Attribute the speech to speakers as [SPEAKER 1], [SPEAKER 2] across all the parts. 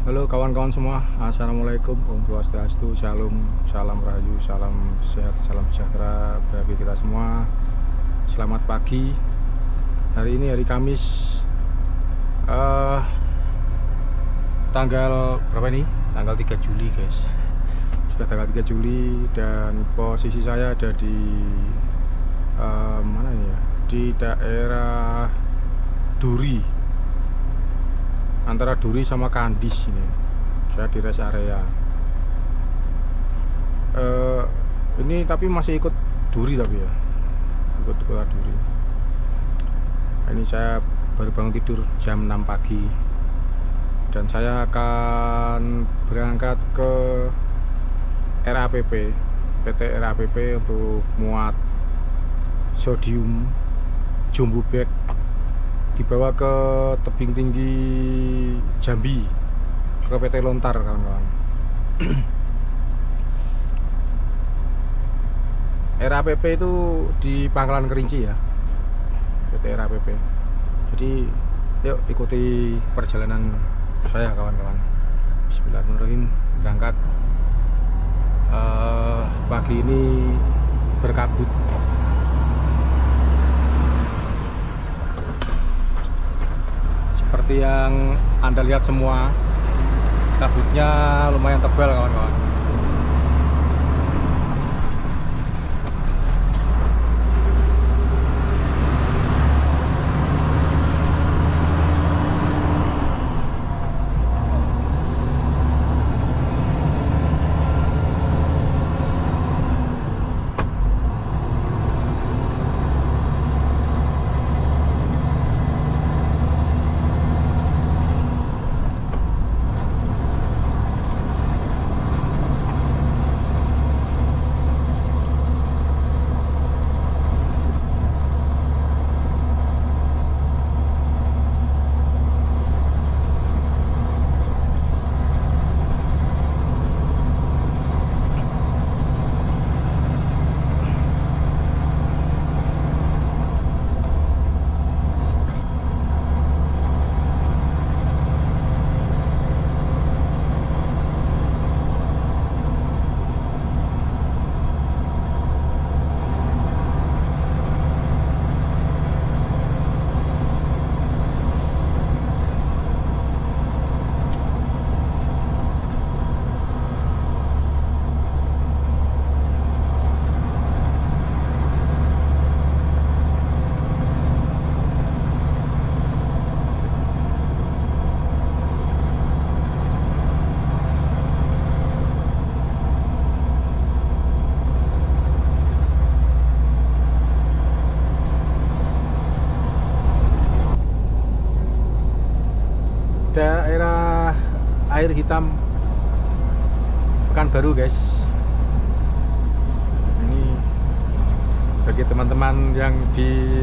[SPEAKER 1] Halo kawan-kawan semua, Assalamualaikum, Om Swastiastu, Shalom, salam rahayu, salam sehat, salam sejahtera bagi kita semua. Selamat pagi. Hari ini hari Kamis, tanggal berapa ini? Tanggal 3 Juli guys. Sudah tanggal 3 Juli dan posisi saya ada di mana ini ya? Di daerah Duri, antara Duri sama Kandis ini. Saya di rest area. Ini tapi masih ikut Duri tapi ya, ikut kota Duri. Ini saya baru bangun tidur jam 6 pagi dan saya akan berangkat ke RAPP, PT RAPP untuk muat sodium jumbo bag dibawa ke tebing tinggi Jambi, ke PT Lontar kawan-kawan. RAPP itu di Pangkalan Kerinci ya, PT RAPP. Jadi yuk ikuti perjalanan saya kawan-kawan. Bismillahirrahmanirrahim, berangkat. Pagi ini berkabut. Seperti yang Anda lihat semua, kabutnya lumayan tebal kawan-kawan. Daerah air hitam Pekanbaru guys. Ini bagi teman-teman yang di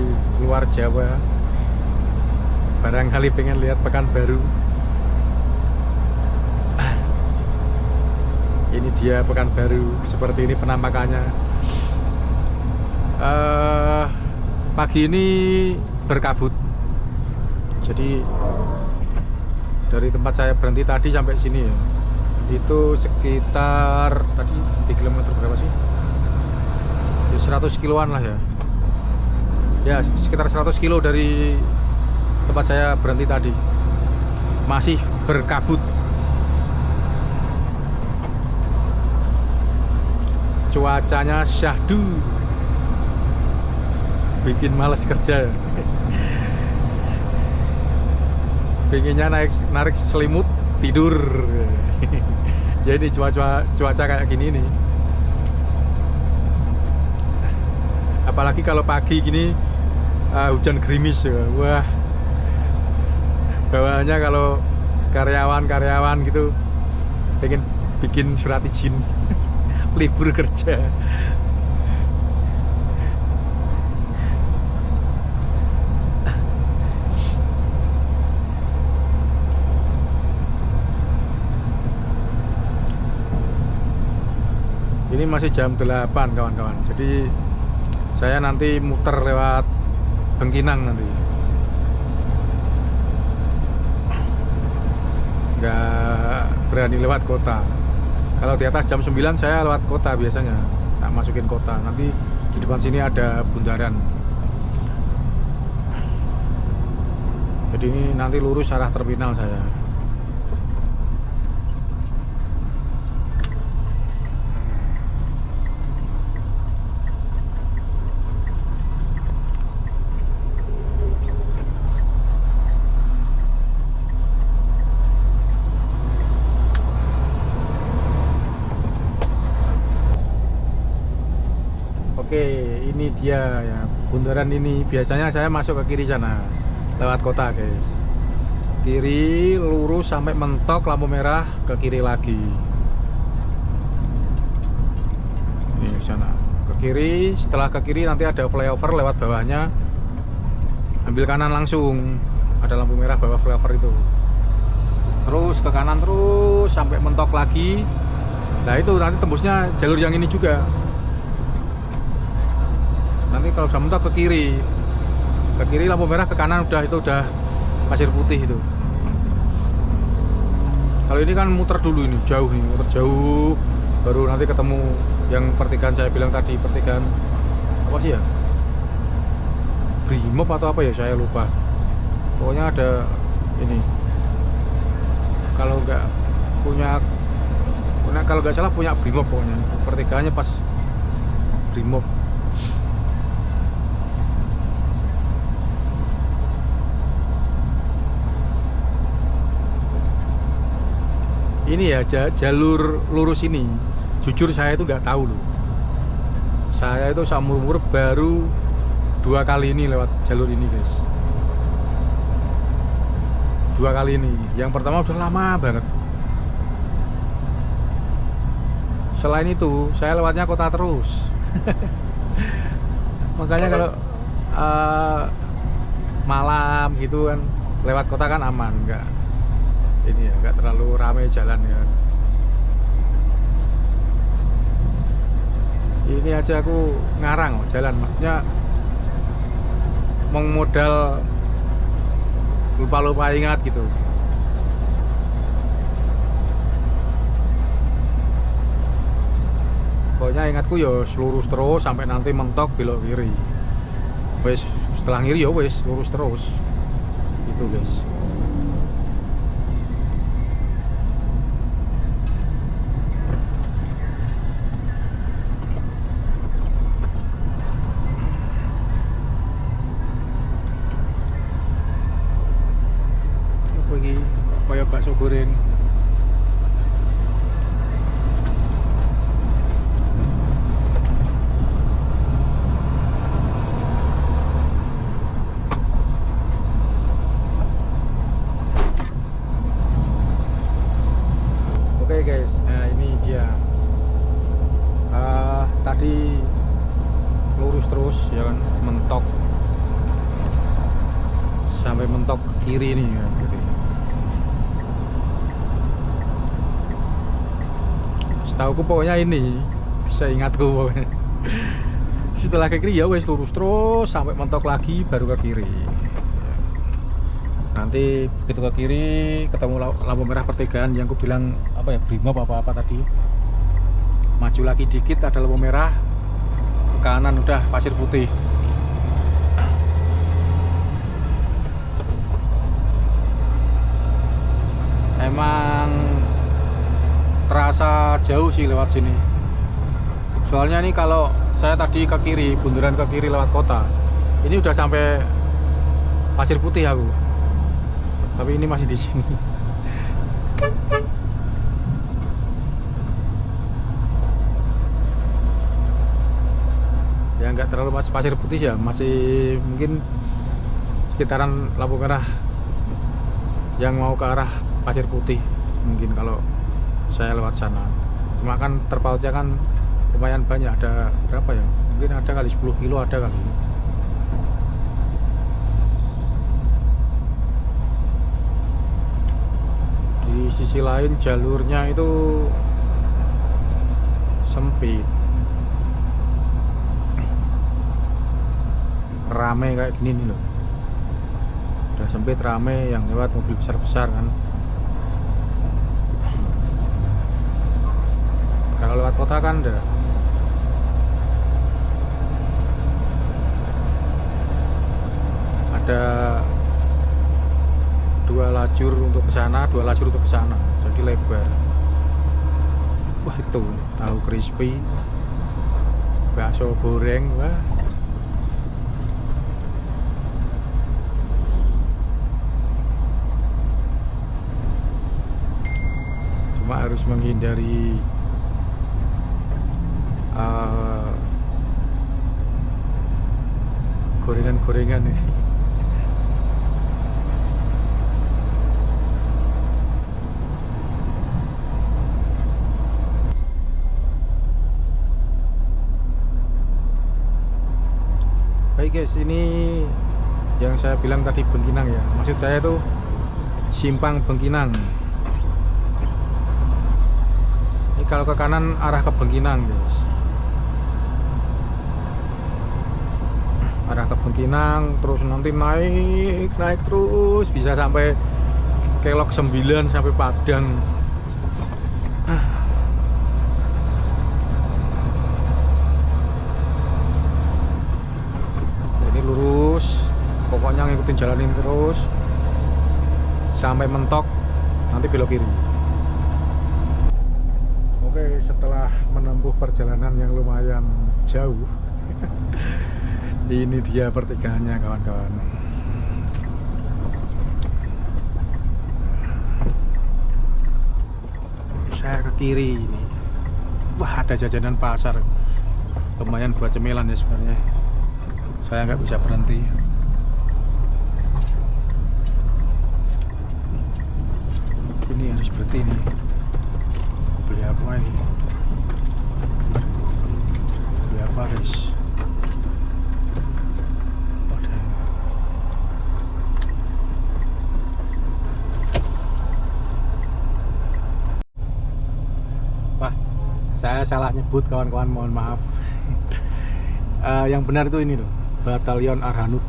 [SPEAKER 1] luar Jawa, barangkali pengen lihat Pekanbaru. Ini dia Pekanbaru, seperti ini penampakannya. Pagi ini berkabut, jadi dari tempat saya berhenti tadi sampai sini ya, itu sekitar tadi di kilometer berapa sih? Ya 100 kiloan lah ya. Ya sekitar 100 kilo dari tempat saya berhenti tadi. Masih berkabut. Cuacanya syahdu, bikin males kerja. Pengennya narik selimut tidur. Jadi cuaca kayak gini nih. Apalagi kalau pagi gini hujan gerimis ya. Wah, bawaannya kalau karyawan gitu pengen bikin surat izin libur kerja. Ini masih jam 8 kawan-kawan. Jadi saya nanti muter lewat Bengkinang nanti. nggak berani lewat kota. Kalau di atas jam 9 saya lewat kota biasanya, tak masukin kota. Nanti di depan sini ada bundaran. Jadi ini nanti lurus arah terminal saya. Oke, ini dia ya, bundaran ini. Biasanya saya masuk ke kiri sana, lewat kota guys. Kiri, lurus sampai mentok lampu merah, ke kiri lagi. Ini sana, ke kiri. Setelah ke kiri nanti ada flyover lewat bawahnya. Ambil kanan langsung, ada lampu merah bawah flyover itu. Terus ke kanan terus sampai mentok lagi. Nah itu nanti tembusnya jalur yang ini juga. Nanti kalau sudah mentok ke kiri lampu merah, ke kanan udah itu udah pasir putih itu. Kalau ini kan muter dulu, ini jauh nih, muter jauh, baru nanti ketemu yang pertigaan saya bilang tadi, pertigaan apa sih ya, Brimob atau apa ya, saya lupa. Pokoknya ada ini, kalau nggak salah punya Brimob, pokoknya pertigaannya pas Brimob. Ini ya jalur lurus ini, jujur saya itu nggak tahu loh. Saya itu seumur umur baru 2 kali ini lewat jalur ini guys. 2 kali ini. Yang pertama udah lama banget. Selain itu saya lewatnya kota terus. Makanya kalau malam gitu kan lewat kota kan aman, ini ya, nggak terlalu ramai jalan ya. Ini aja aku ngarang jalan, maksudnya modal lupa-lupa ingat gitu. Pokoknya ingatku ya lurus terus sampai nanti mentok belok kiri. Wes setelah kiri ya wes lurus terus. Itu guys. Kayak bakso goreng. Oke guys, nah ini dia. Tadi lurus terus ya kan, mentok sampai mentok kiri nih ya. Tahuku pokoknya ini, saya ingatku pokoknya. Setelah ke kiri ya wes lurus terus sampai mentok lagi baru ke kiri. Nanti begitu ke kiri ketemu lampu merah pertigaan yang aku bilang apa ya, Brimob apa tadi. Maju lagi dikit ada lampu merah, ke kanan udah pasir putih. Emang terasa jauh sih lewat sini. Soalnya nih kalau saya tadi ke kiri, bundaran ke kiri lewat kota, ini udah sampai pasir putih aku. Tapi ini masih di sini. Ya nggak terlalu pasir putih ya, masih mungkin sekitaran lampu merah yang mau ke arah pasir putih mungkin kalau saya lewat sana. Cuma kan terpautnya kan lumayan banyak, ada berapa ya, mungkin ada kali 10 kilo ada kali. Di sisi lain jalurnya itu sempit, rame kayak gini nih loh. Udah sempit rame, yang lewat mobil besar-besar kan. kota kan enggak. Ada 2 lajur untuk ke sana, 2 lajur untuk ke sana, jadi lebar. Wah, itu tahu crispy, bakso goreng, wah. Cuma harus menghindari gorengan-gorengan ini. Baik guys, ini yang saya bilang tadi Bengkinang ya. Maksud saya tuh Simpang Bengkinang. Ini kalau ke kanan arah ke Bengkinang guys. Arah ke Bengkinang, terus nanti naik terus bisa sampai Kelok 9 sampai Padang. Ini lurus, pokoknya ngikutin jalan ini terus sampai mentok, nanti belok kiri. Oke, setelah menempuh perjalanan yang lumayan jauh, ini dia pertigaannya kawan-kawan. Saya ke kiri ini. Wah, ada jajanan pasar. Lumayan buat cemilan ya sebenarnya. Saya nggak bisa berhenti. Ini harus berhenti nih. Beli apa ini? Beli apa guys? Saya salah nyebut kawan-kawan, mohon maaf. Yang benar itu ini loh, Batalion Arhanud.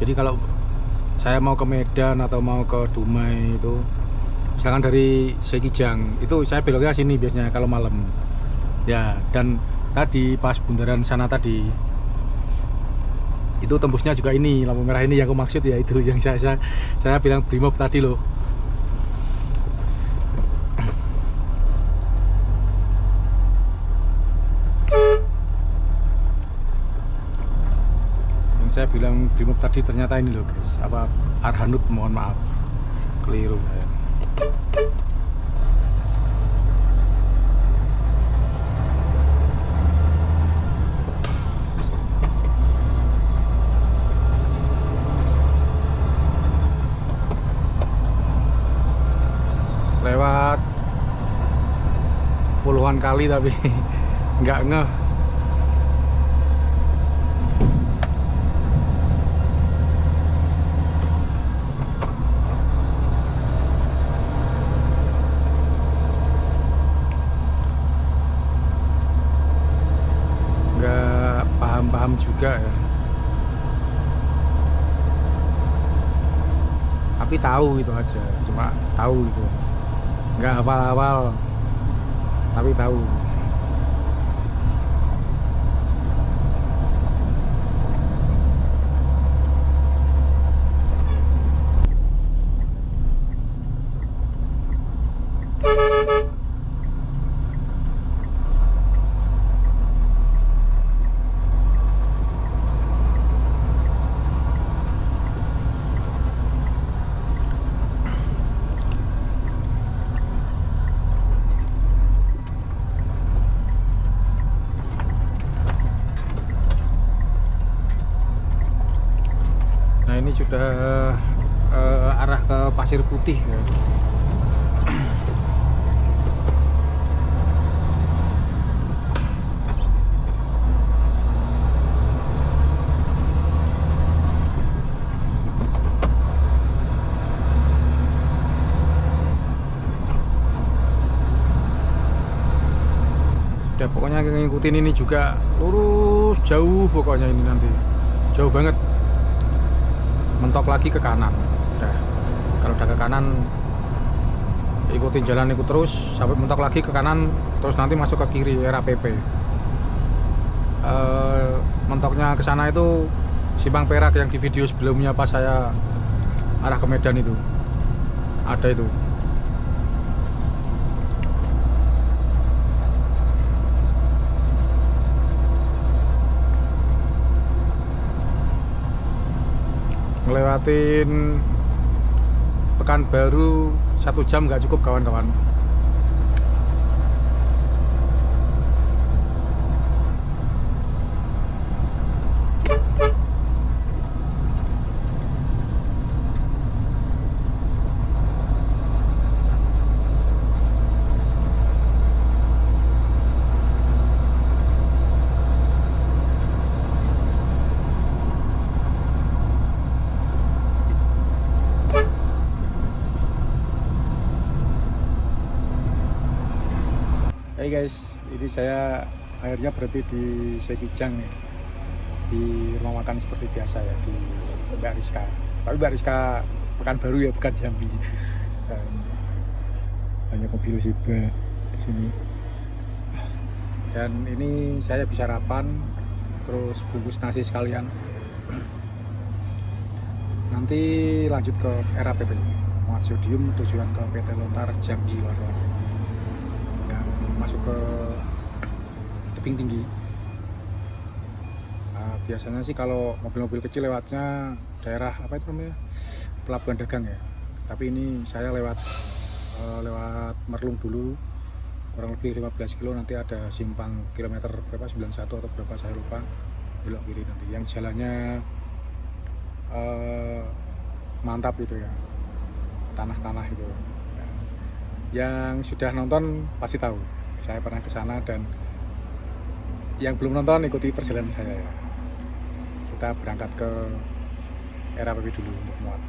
[SPEAKER 1] Jadi kalau saya mau ke Medan atau mau ke Dumai itu, misalkan dari Sekijang, itu saya beloknya sini biasanya kalau malam. Ya, dan tadi pas bundaran sana tadi, itu tembusnya juga ini, lampu merah ini yang aku maksud ya, itu yang saya bilang Brimob tadi loh. Saya bilang Brimob tadi ternyata ini loh guys, apa Arhanud, mohon maaf, keliru saya. Lewat puluhan kali tapi nggak ngeh. Paham juga ya, tapi tahu itu aja, cuma tahu itu, nggak hafal-hafal tapi tahu. Ini sudah arah ke Pasir Putih ya. Udah pokoknya ngikutin ini juga lurus jauh, pokoknya ini nanti jauh banget. Mentok lagi ke kanan. Udah, kalau udah ke kanan ikutin jalan itu terus sampai mentok lagi ke kanan, terus nanti masuk ke kiri RAPP. Mentoknya ke sana itu Simpang Perak yang di video sebelumnya pas saya arah ke Medan itu ada itu. Ngelewatin Pekanbaru 1 jam nggak cukup kawan-kawan. Hai guys, ini saya akhirnya berhenti di Sekijang ya, di rumah makan seperti biasa ya, di Mbak Rizka. Tapi Mbak Rizka Pekanbaru ya, bukan Jambi. Banyak mobil Siba di sini. Dan ini saya bisa sarapan, terus bungkus nasi sekalian. Nanti lanjut ke RAPP, muat sodium tujuan ke PT Lontar Jambi Warna. Masuk ke tebing tinggi. Biasanya sih kalau mobil-mobil kecil lewatnya daerah apa itu namanya, Pelabuhan Dagang ya. Tapi ini saya lewat Merlung dulu, kurang lebih 15 kilo, nanti ada simpang kilometer berapa, 91 atau berapa saya lupa, belok kiri nanti. Yang jalannya mantap itu ya, tanah-tanah itu. Yang sudah nonton pasti tahu. Saya pernah ke sana, dan yang belum nonton ikuti perjalanan saya ya. Kita berangkat ke RAPP dulu untuk muat.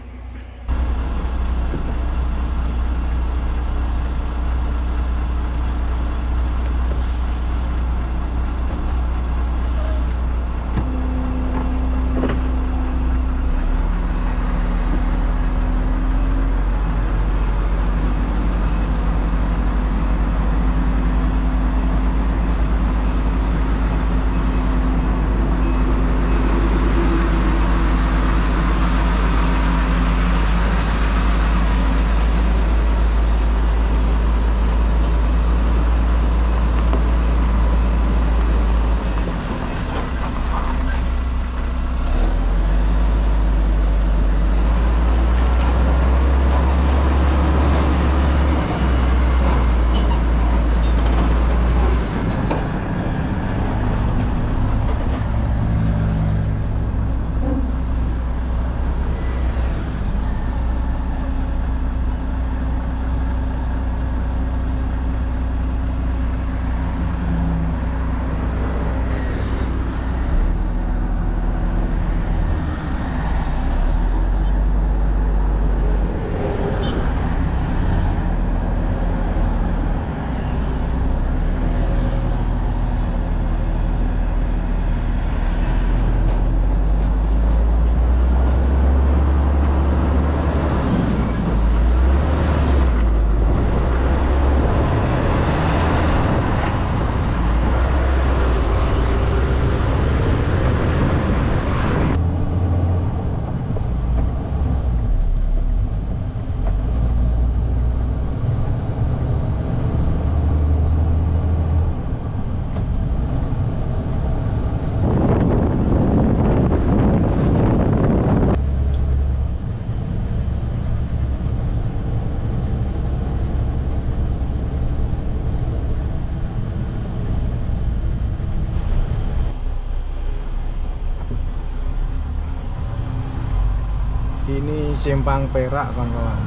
[SPEAKER 1] Ini Simpang Perak kawan-kawan,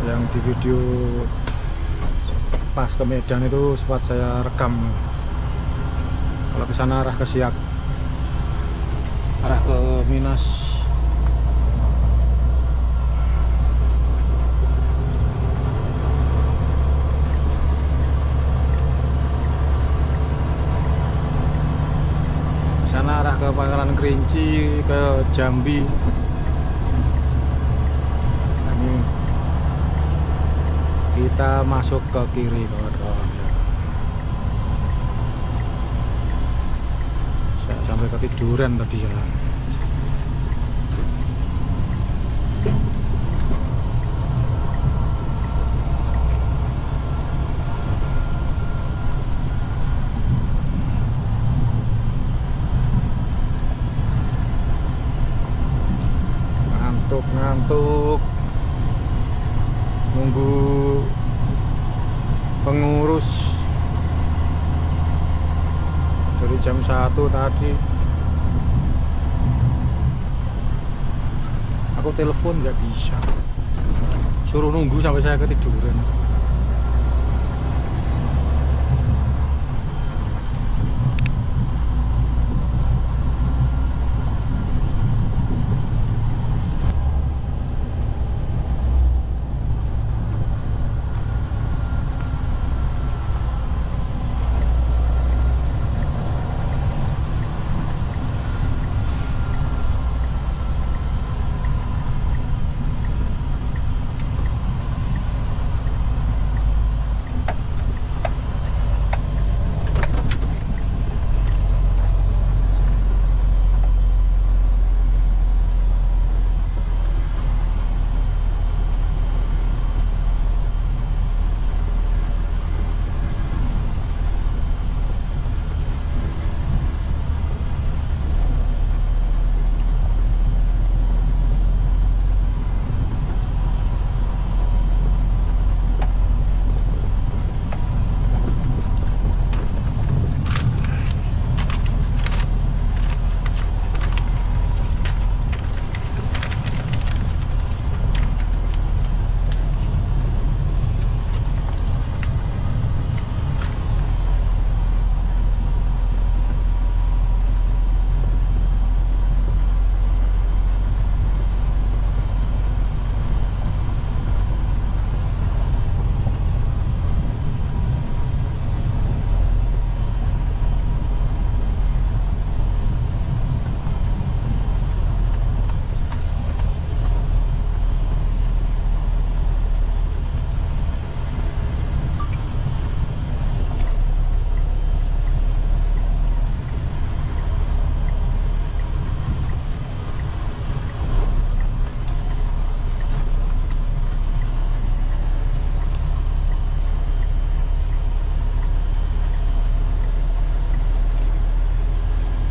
[SPEAKER 1] yang di video pas ke Medan itu sempat saya rekam. Kalau ke sana arah ke Siak, arah ke Minas. Sana arah ke Pangkalan Kerinci, ke Jambi. kita masuk ke kiri kawan-kawan ya. Saya sampai ketiduran tadi ya. Ngantuk nunggu pengurus dari jam 1 tadi. Aku telepon nggak bisa, suruh nunggu sampai saya ketiduran.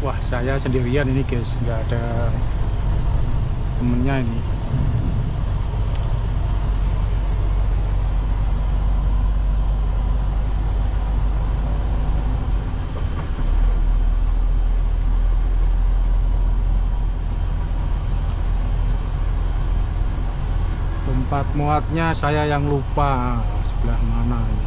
[SPEAKER 1] Wah, saya sendirian ini guys, nggak ada temennya ini. Tempat muatnya saya yang lupa sebelah mana ini.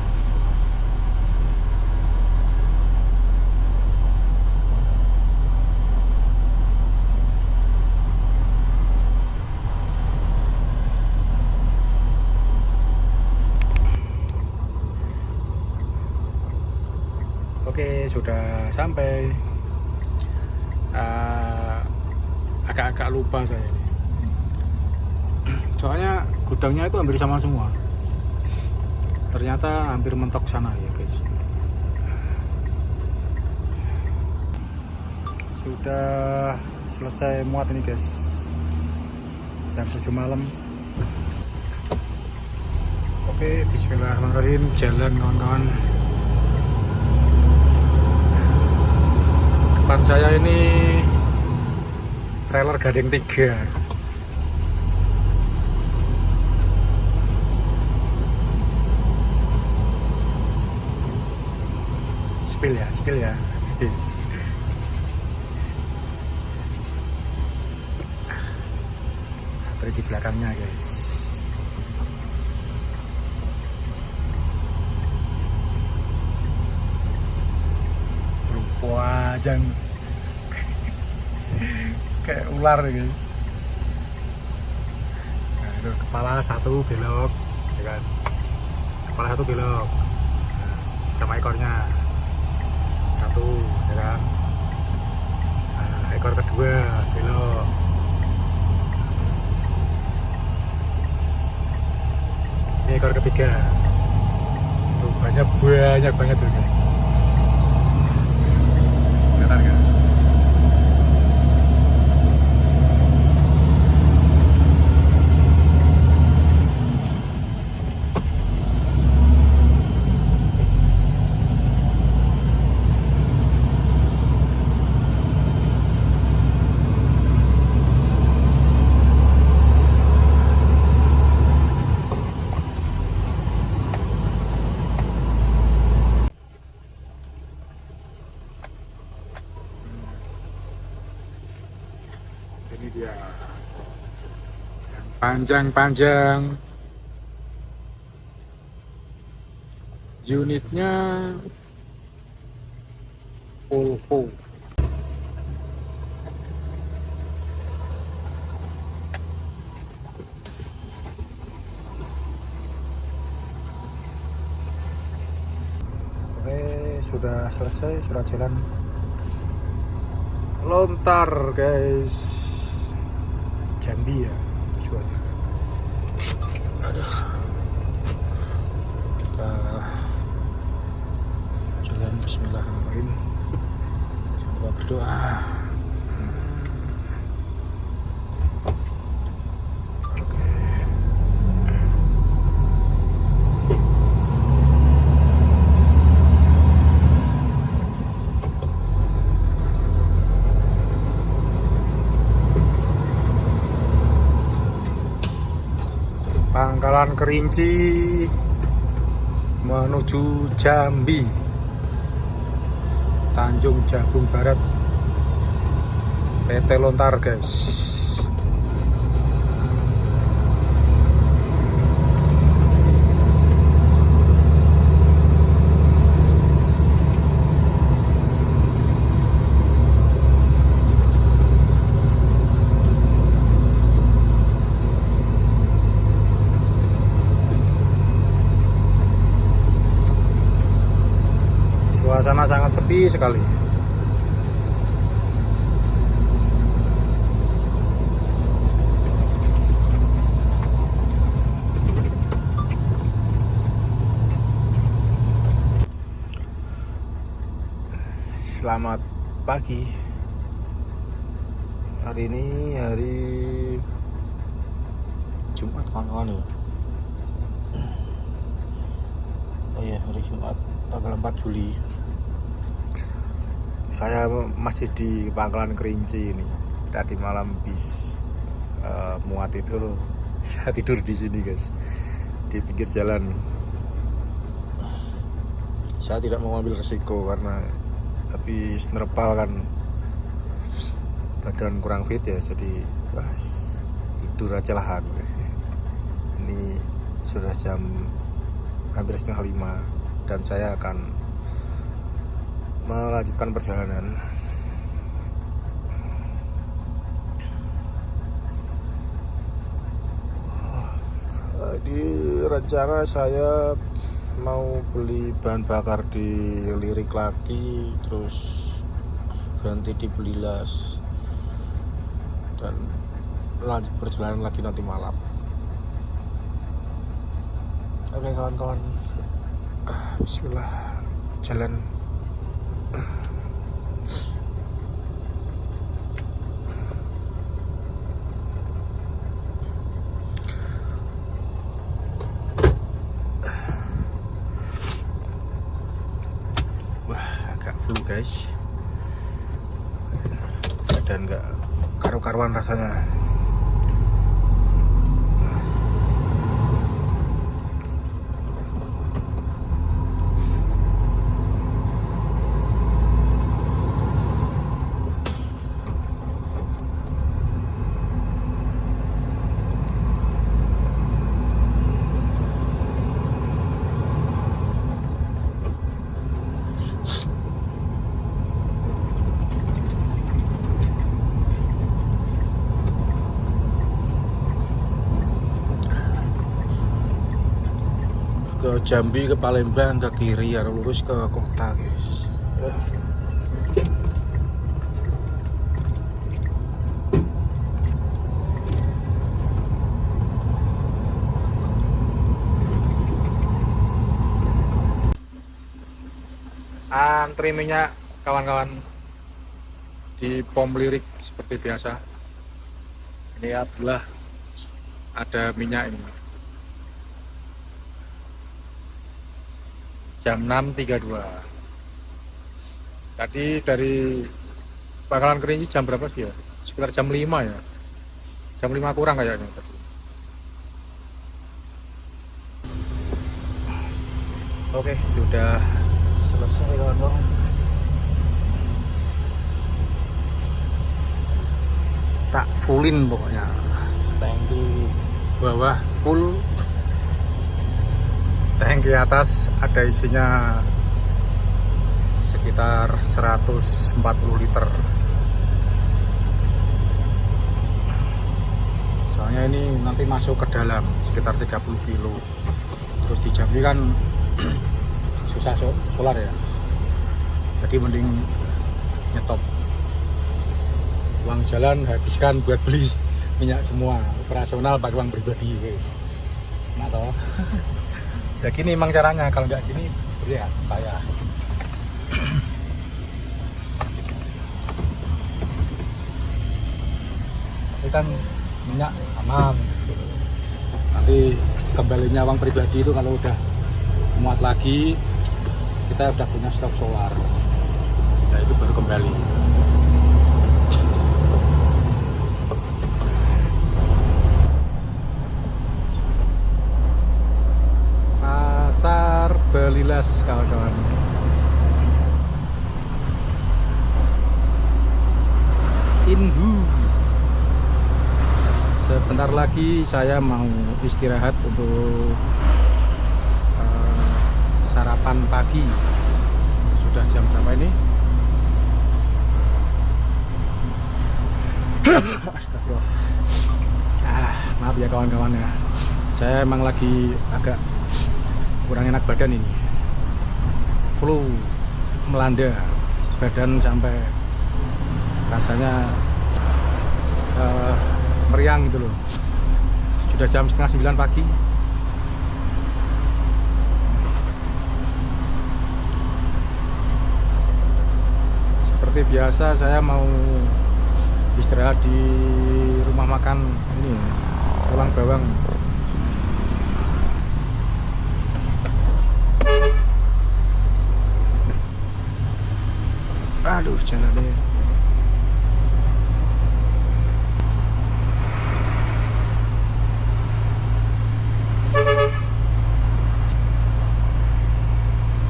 [SPEAKER 1] Oke, sudah sampai. Agak-agak lupa saya ini. Soalnya gudangnya itu hampir sama semua. Ternyata hampir mentok sana ya guys. Sudah selesai muat ini guys. Jam 7 malam. Oke, bismillahirrahmanirrahim. Jalan kawan-kawan. Depan saya ini trailer Gading 3. Spill ya. Terus di belakangnya guys. Wajang kayak ular guys. Nah, itu kepala satu belok, ya kan? Kepala satu belok, nah, sama ekornya satu, ya kan? Nah, ekor kedua belok. Ini ekor ketiga. banyak banget tuh guys. Kelihatan kan? Ini dia yang panjang-panjang, unitnya Volvo. Oke, sudah selesai, sudah jalan Lontar guys, Jambi ya tujuannya. Aduh, kita jalan bismillahirrahmanirrahim sambil berdoa. Oke. Pangkalan Kerinci menuju Jambi, Tanjung Jabung Barat, PT Lontar guys. Suasana sangat sepi sekali. Selamat pagi. Hari ini hari Jumat kawan-kawan ya. Oh iya, hari Jumat tanggal 4 Juli. Saya masih di Pangkalan Kerinci ini. Tadi malam bis muat itu saya tidur di sini guys, di pinggir jalan. Saya tidak mau ambil resiko karena habis nerpal kan badan kurang fit ya, jadi tidur aja lah aku. Ini sudah jam hampir setengah 5 dan saya akan melanjutkan perjalanan. Di rencana saya mau beli bahan bakar di Lirik lagi, terus berhenti di Belilas dan lanjut perjalanan lagi nanti malam. Oke kawan-kawan, bismillah, jalan. Wah, agak flu guys, dan nggak karu-karuan rasanya. Ke Jambi, ke Palembang, ke kiri harus lurus ke kota guys. antri minyak kawan-kawan di pom lirik seperti biasa. Ini adalah ada minyak ini. Jam 6.32. Tadi dari Pangkalan Kerinci jam berapa sih ya? Sekitar jam 5 ya. Jam 5 kurang kayaknya tadi. Oke, sudah selesai kawan-kawan. Tak fullin pokoknya. Tangki bawah full. Tangki atas ada isinya sekitar 140 liter. Soalnya ini nanti masuk ke dalam sekitar 30 kilo. Terus di Jambi kan susah solar ya, jadi mending nyetop. Uang jalan habiskan buat beli minyak semua, operasional pakai uang pribadi guys. Nah toh ya gini emang caranya, kalau nggak gini ya saya. Tapi kan minyak aman, nanti kembalinya uang pribadi itu kalau udah muat lagi, kita udah punya stok solar, ya itu baru kembali. Pasar Belilas kawan-kawan. Inhu. Sebentar lagi saya mau istirahat untuk sarapan pagi. Sudah jam berapa ini? Astagfirullah. Maaf ya kawan-kawan ya. Saya emang lagi agak kurang enak badan ini. Flu melanda badan sampai rasanya meriang gitu loh. Sudah jam setengah 9 pagi. Seperti biasa saya mau istirahat di rumah makan ini, Tulang Bawang. Aduh, jalannya.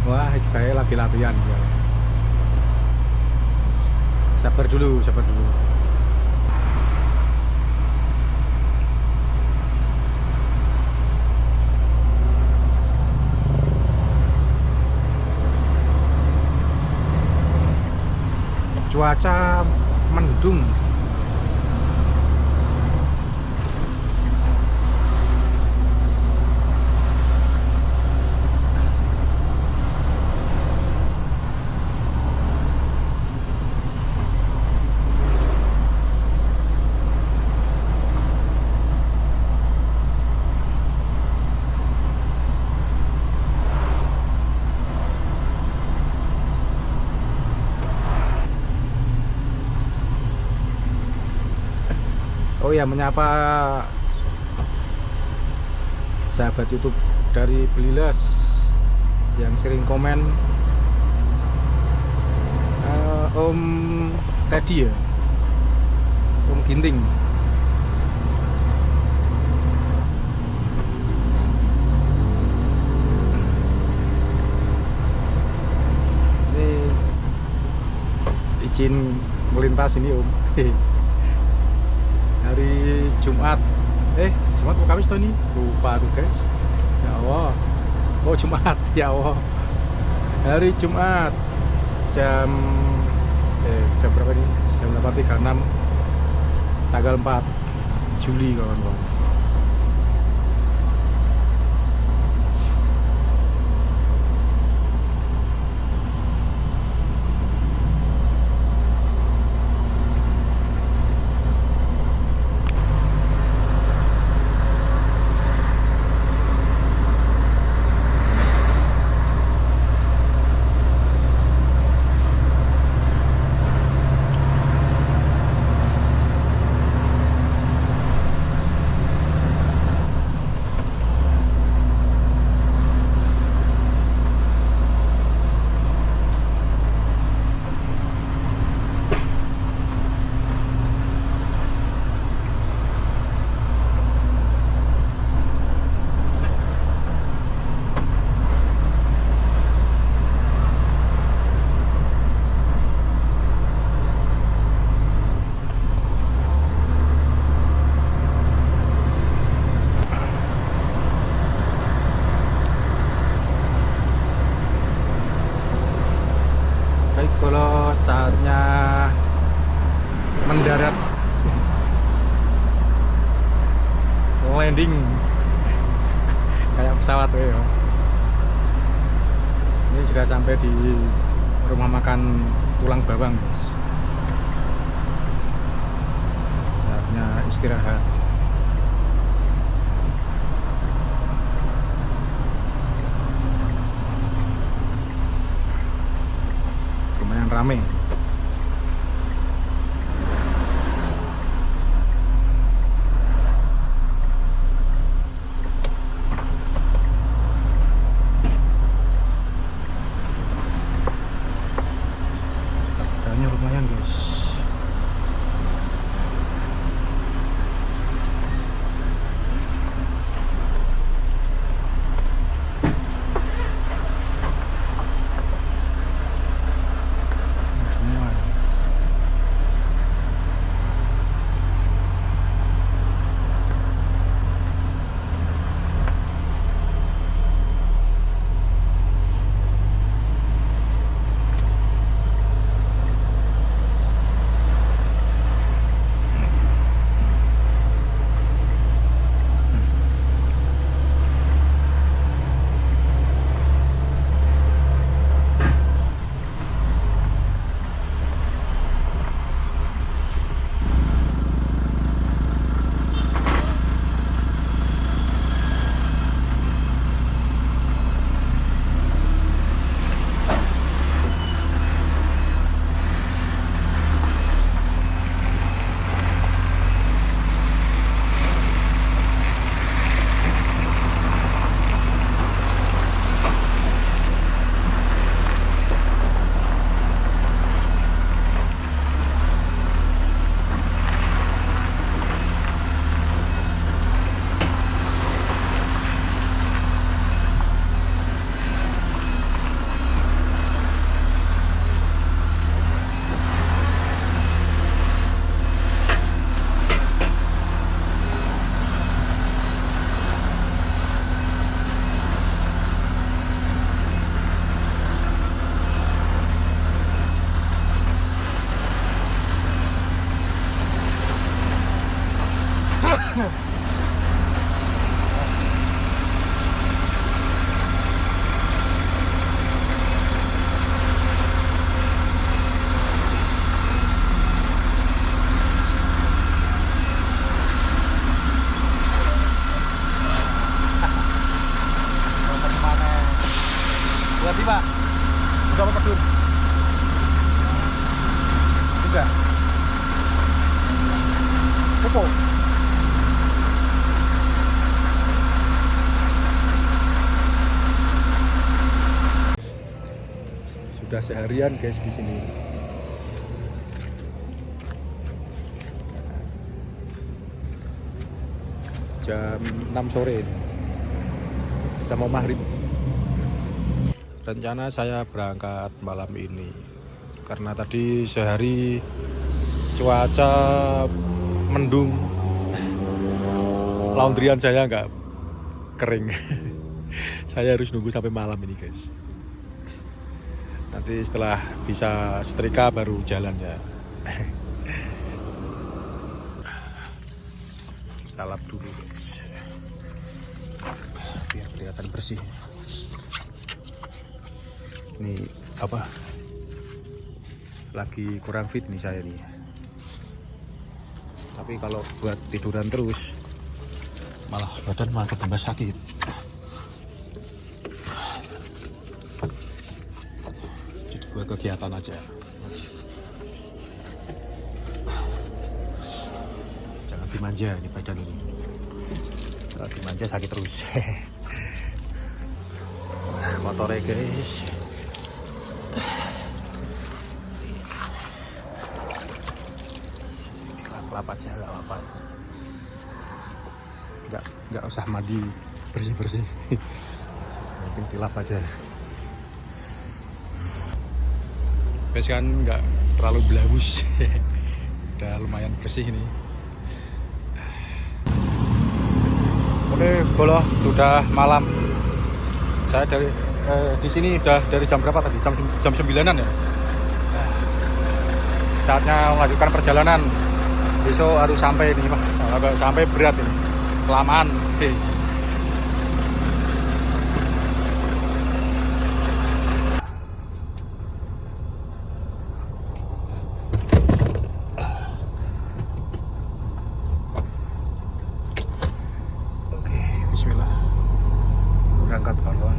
[SPEAKER 1] Wah, kayak lagi latihan ya. Sabar dulu, sabar dulu. Cuaca mendung. Oh ya, menyapa sahabat YouTube dari Belilas yang sering komen, Om Teddy ya, Om Ginting. Ini izin melintas ini Om. Hari Jumat, Jumat atau Kamis tuh ini? Lupa tuh guys. Ya Allah. Oh Jumat, ya Allah. Hari Jumat jam berapa nih? Jam 8.36 tanggal 4 Juli kawan-kawan. Ini sudah sampai di rumah makan Tulang Bawang, guys. Saatnya istirahat. Lumayan rame. Lumayan, guys. Semua. Berarti Pak, udah apa kedun? Juga. Popo. Sudah seharian, guys, di sini. Jam 6 sore. Udah mau maghrib. Rencana saya berangkat malam ini karena tadi sehari cuaca mendung, laundryan saya nggak kering. Saya harus nunggu sampai malam ini, guys. Nanti setelah bisa setrika baru jalan ya. Kita lap dulu, guys, biar kelihatan bersih. Ini apa? Lagi kurang fit nih saya nih. Tapi kalau buat tiduran terus malah badan malah tambah sakit. Jadi buat kegiatan aja. Jangan dimanja ini badan ini. Kalau dimanja sakit terus. Motornya, guys. Lap aja, nggak apa-apa. Nggak usah mandi bersih-bersih. Mungkin tilap aja. Guys, kan nggak terlalu belabus. Udah lumayan bersih ini. Oke, bolos, sudah malam. Saya di sini sudah dari jam berapa tadi? Jam 9-an ya. Saatnya melanjutkan perjalanan. Besok harus sampai ini, Pak. Agak sampai berat ini. Kelamaan. Oke. berangkat kawan.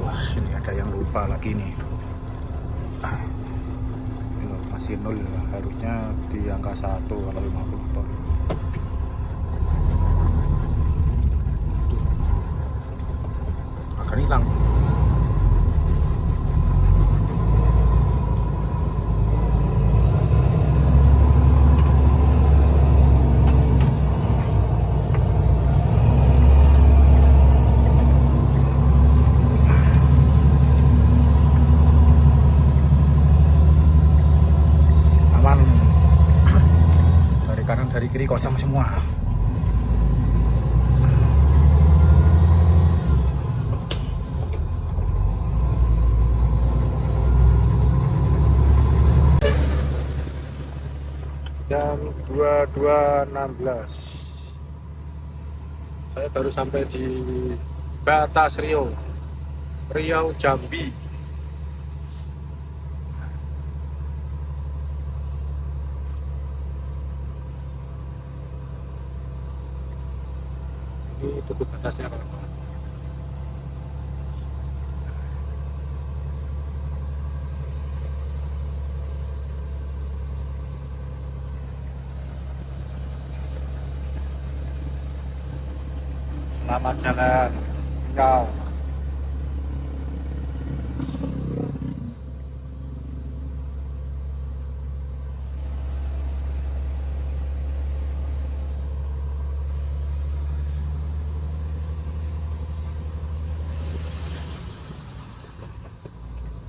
[SPEAKER 1] Wah, ini ada yang lupa lagi nih. Ini loh, masih 0, harusnya di angka 1 kalau 50 ton. Akan hilang. Dari kiri kosong semua. Jam 22.16 saya baru sampai di Batas Riau Jambi. Ini tutup batasnya kawan-kawan. Selamat jalan kau.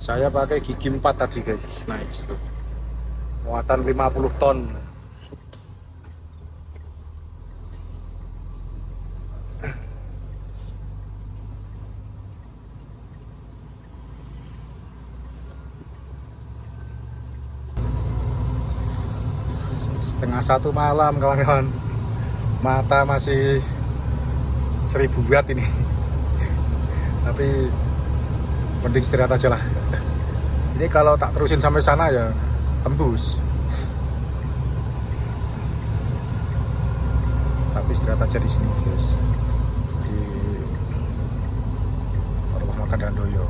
[SPEAKER 1] Saya pakai gigi 4 tadi guys, naik muatan 50 ton. Setengah 1 malam kawan-kawan, mata masih 1000 watt ini, tapi mending istirahat aja lah. Ini kalau tak terusin sampai sana ya tembus, tapi istirahat aja di sini guys, di rumah makan Dandoyo.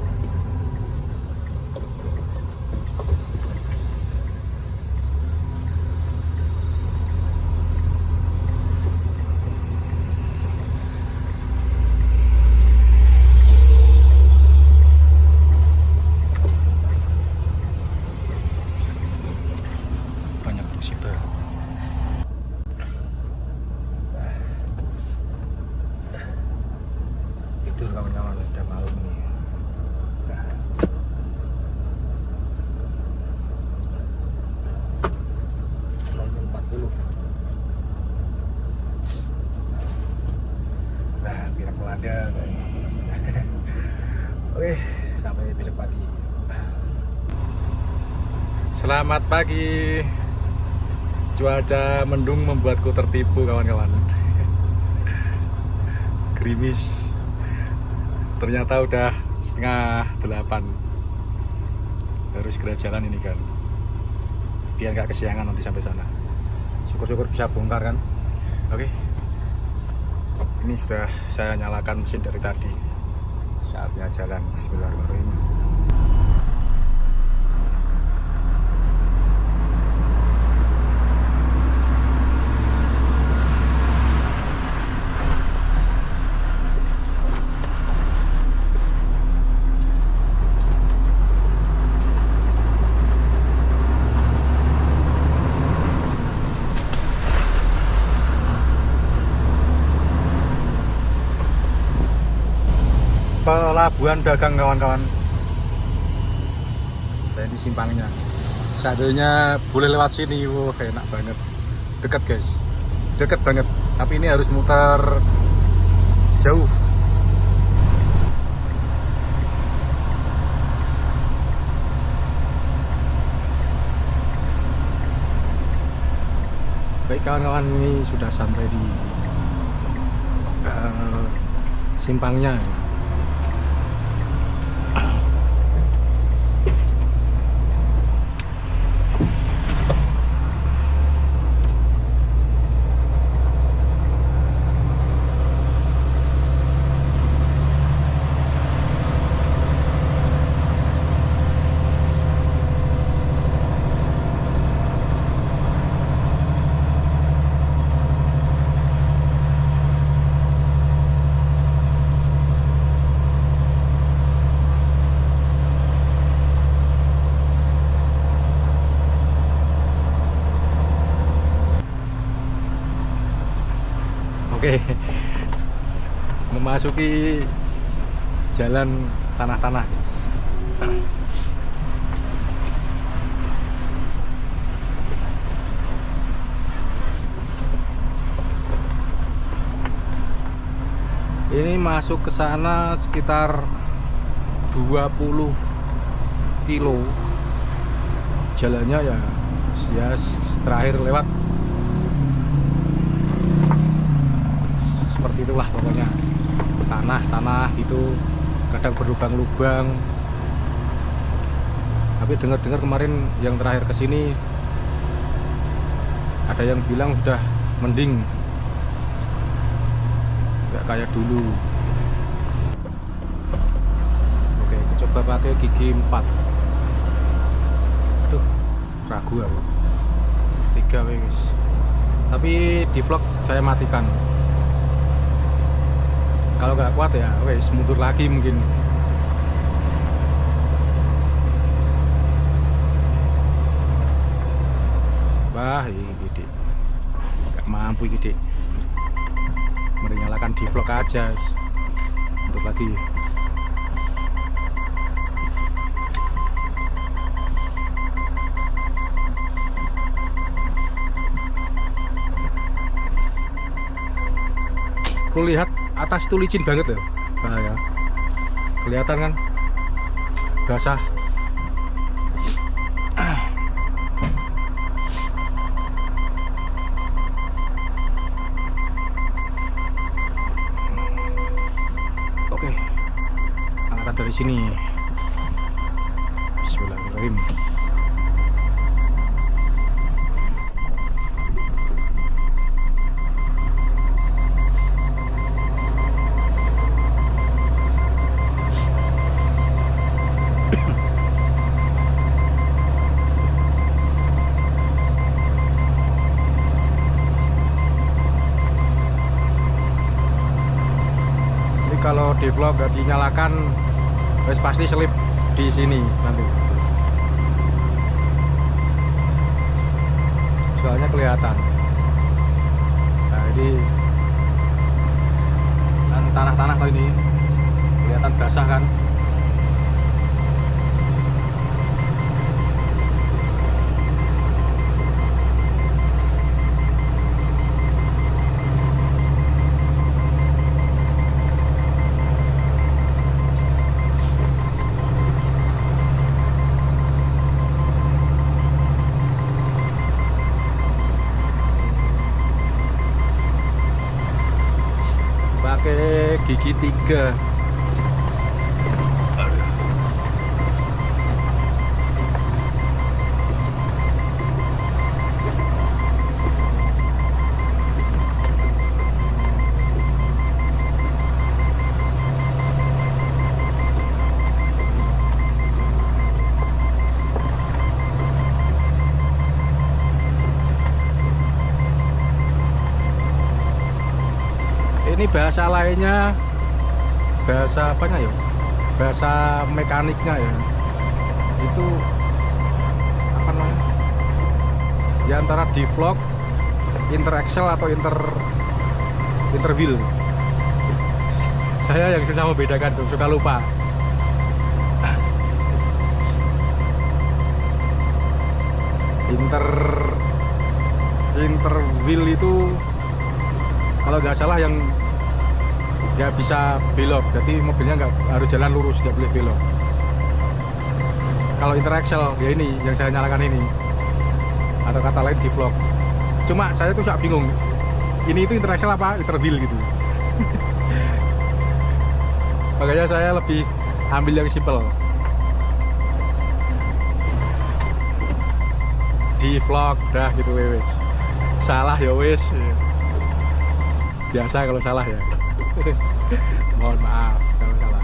[SPEAKER 1] Tidur kawan-kawan, udah malam ini. Nah, 40. Nah, biar melanda. Oke, sampai besok pagi. Selamat pagi. Cuaca mendung membuatku tertipu kawan-kawan. Gerimis. Ternyata udah 7:30. Harus segera jalan ini kan, biar nggak kesiangan nanti sampai sana. Syukur-syukur bisa bongkar kan. Oke, ini sudah saya nyalakan mesin dari tadi. Saatnya jalan. Bismillahirrahmanirrahim. Pelabuhan dagang kawan-kawan. Saya di simpangnya. Seandainya boleh lewat sini, wah enak banget. Dekat guys, dekat banget. Tapi ini harus muter jauh. Baik kawan-kawan, ini sudah sampai di simpangnya. Oke, memasuki jalan tanah-tanah. Ini masuk ke sana sekitar 20 kilo. Jalannya ya terakhir lewat seperti itulah pokoknya, tanah itu kadang berlubang-lubang. Tapi dengar-dengar kemarin yang terakhir kesini ada yang bilang sudah mending, nggak kayak dulu. Oke, coba pakai gigi 4. Aduh, ragu aku. 3 wis. Tapi di vlog saya matikan. Kalau nggak kuat ya wes mundur lagi mungkin. Wah, ini gede. Nggak mampu gede. Mending nyalakan di vlog aja. Mundur lagi. Kulihat atas itu licin banget loh. Nah, ya. Kelihatan kan basah. Oke, angkat dari sini. Bismillahirrahmanirrahim. Kalau di vlog gak dinyalakan, wes pasti selip di sini nanti. Soalnya kelihatan. Nah, ini tanah-tanah kali ini kelihatan basah kan. Pakai gigi 3. Ini bahasa lainnya, bahasa apanya ya? Bahasa mekaniknya ya. Itu apa namanya? Ya antara D-Vlog, Interaxle atau Interwheel. Saya yang susah membedakan tuh, suka lupa. Interwheel itu kalau nggak salah yang nggak bisa belok, jadi mobilnya nggak harus jalan lurus, nggak boleh belok. Kalau Interaxle ya ini yang saya nyalakan ini, atau kata lain di vlog. Cuma saya tuh agak bingung, ini itu Interaxle apa Interwheel gitu. Makanya saya lebih ambil yang simple. Di vlog dah gitu wes. Salah ya wes. Biasa kalau salah ya. Mohon maaf kalau salah.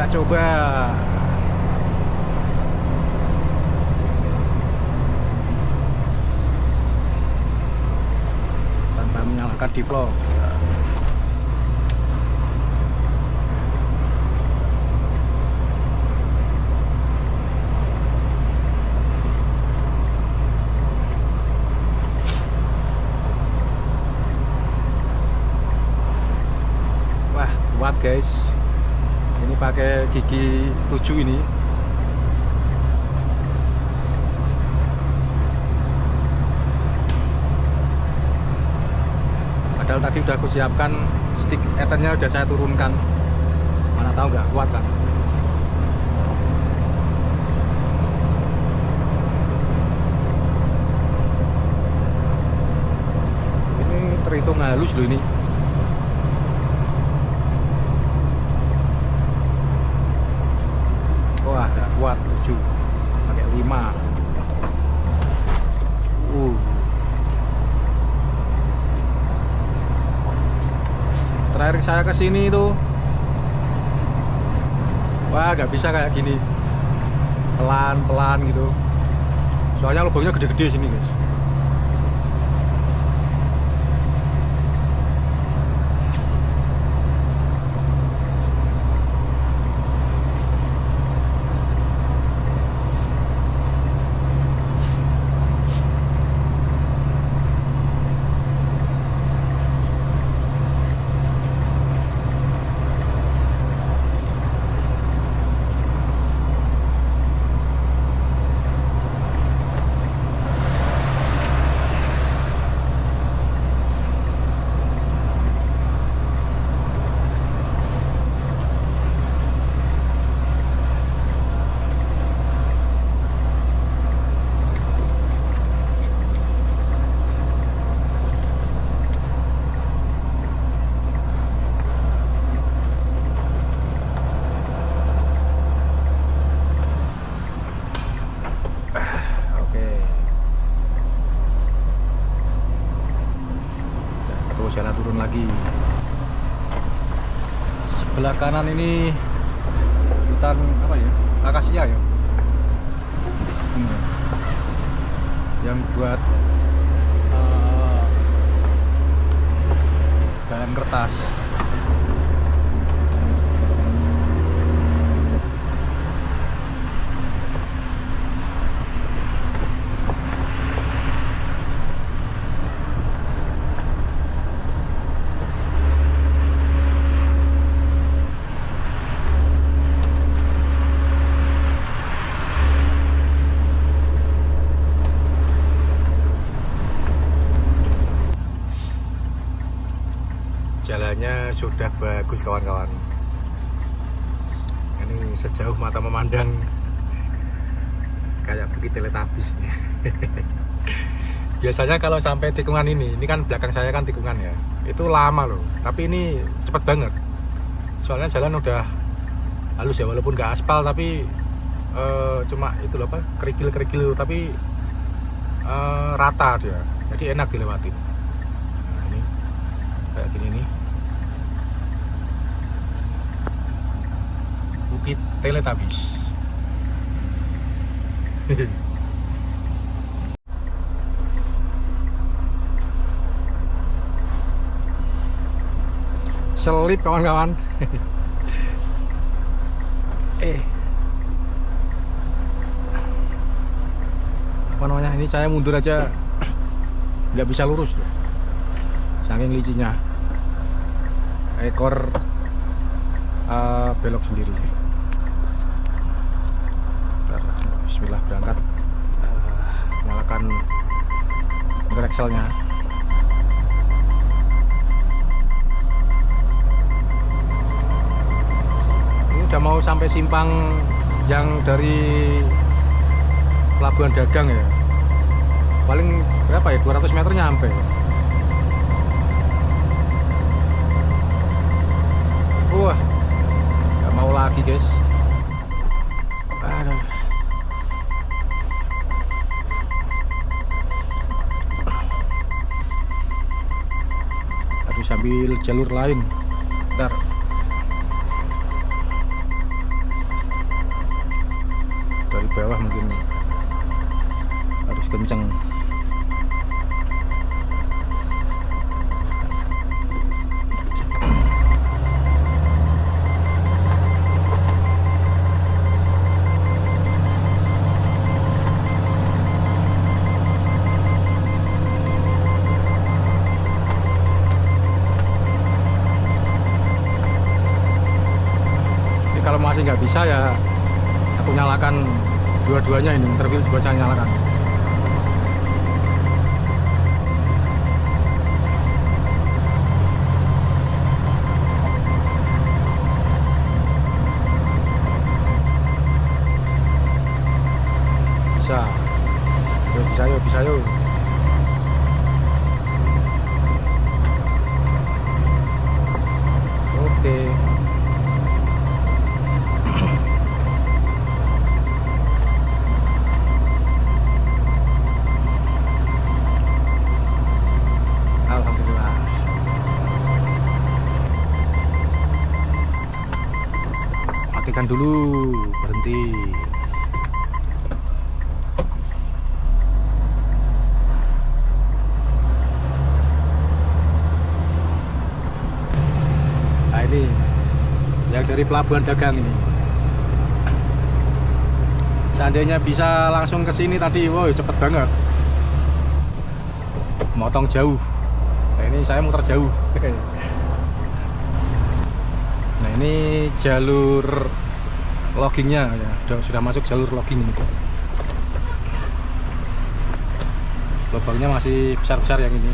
[SPEAKER 1] coba. Tanpa menyalakan di vlog. Wah, kuat guys. Ini pakai gigi 7 ini. Padahal tadi udah aku siapkan stick ethernya, udah saya turunkan. Mana tahu nggak kuat kan? Ini terhitung halus loh ini. Wah, nggak kuat 7, pakai 5. Terakhir saya ke sini itu, wah nggak bisa kayak gini, pelan-pelan gitu. Soalnya lubangnya gede-gede sini guys. Jalan turun lagi. Sebelah kanan ini hutan apa ya? Akasia ya. Yang buat bahan kertas. Jalannya sudah bagus kawan-kawan. Ini sejauh mata memandang kayak bukit Teletubbies. Biasanya kalau sampai tikungan ini kan belakang saya kan tikungan ya, itu lama loh. Tapi ini cepet banget. Soalnya jalan udah halus ya, walaupun nggak aspal tapi cuma itu loh apa, kerikil-kerikil tapi rata dia. Jadi enak dilewatin. Nah, ini kayak gini nih. Bukit Teletubbies. Selip kawan-kawan. Apa namanya, ini saya mundur aja nggak bisa lurus loh. Saking licinya. Ekor belok sendiri. Bismillah, berangkat. Nyalakan dragselnya. Ini udah mau sampai simpang yang dari Pelabuhan Dagang ya. Paling berapa ya, 200 meter nyampe. Wah, nggak mau lagi guys. Aduh. Sambil jalur lain. Bentar. dari bawah mungkin harus kenceng. Kalau masih nggak bisa ya aku nyalakan dua-duanya, ini interview juga saya nyalakan. Bisa, yuk, bisa yuk, bisa yuk. Oke. Alhamdulillah. Matikan dulu, berhenti. Nah ini yang dari pelabuhan dagang ini. Seandainya bisa langsung ke sini tadi, wow cepet banget. Motong jauh. Nah ini saya muter jauh. Nah ini jalur loggingnya ya, sudah masuk jalur logging. Lubangnya masih besar-besar yang ini.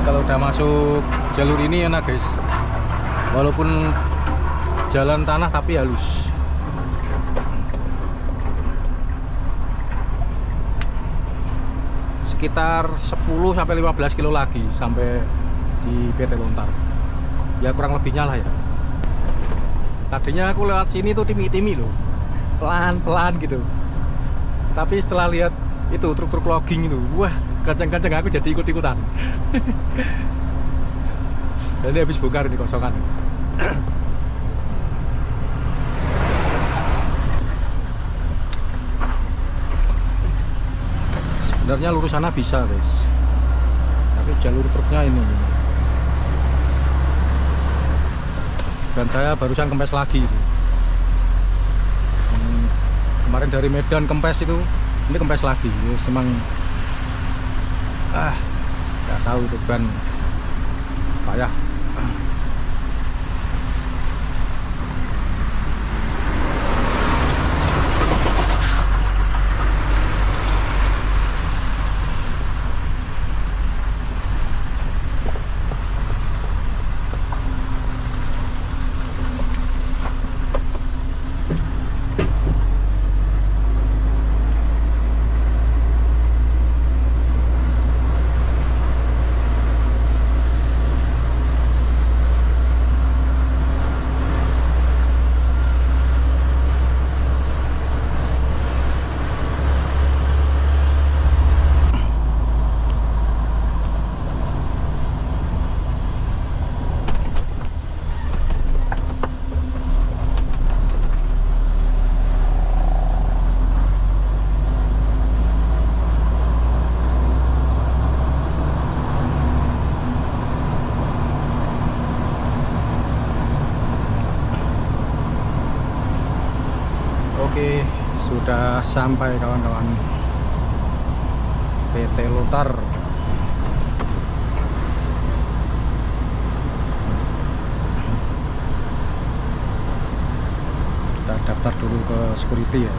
[SPEAKER 1] Kalau udah masuk jalur ini enak guys, walaupun jalan tanah tapi halus. Sekitar 10-15 kilo lagi sampai di PT Lontar, ya kurang lebihnya lah ya. Tadinya aku lewat sini tuh timi-timi loh, pelan-pelan gitu, tapi setelah lihat itu truk-truk logging itu, wah kenceng-kenceng, aku jadi ikut-ikutan. Dan ini habis bongkar ini kosongan. Sebenarnya lurus sana bisa guys, tapi jalur truknya ini. Dan saya barusan kempes lagi. Kemarin dari Medan kempes itu, ini kempes lagi. Semang nggak tahu itu ban payah. Oke, sudah sampai kawan-kawan, PT Lontar. Kita daftar dulu ke security ya.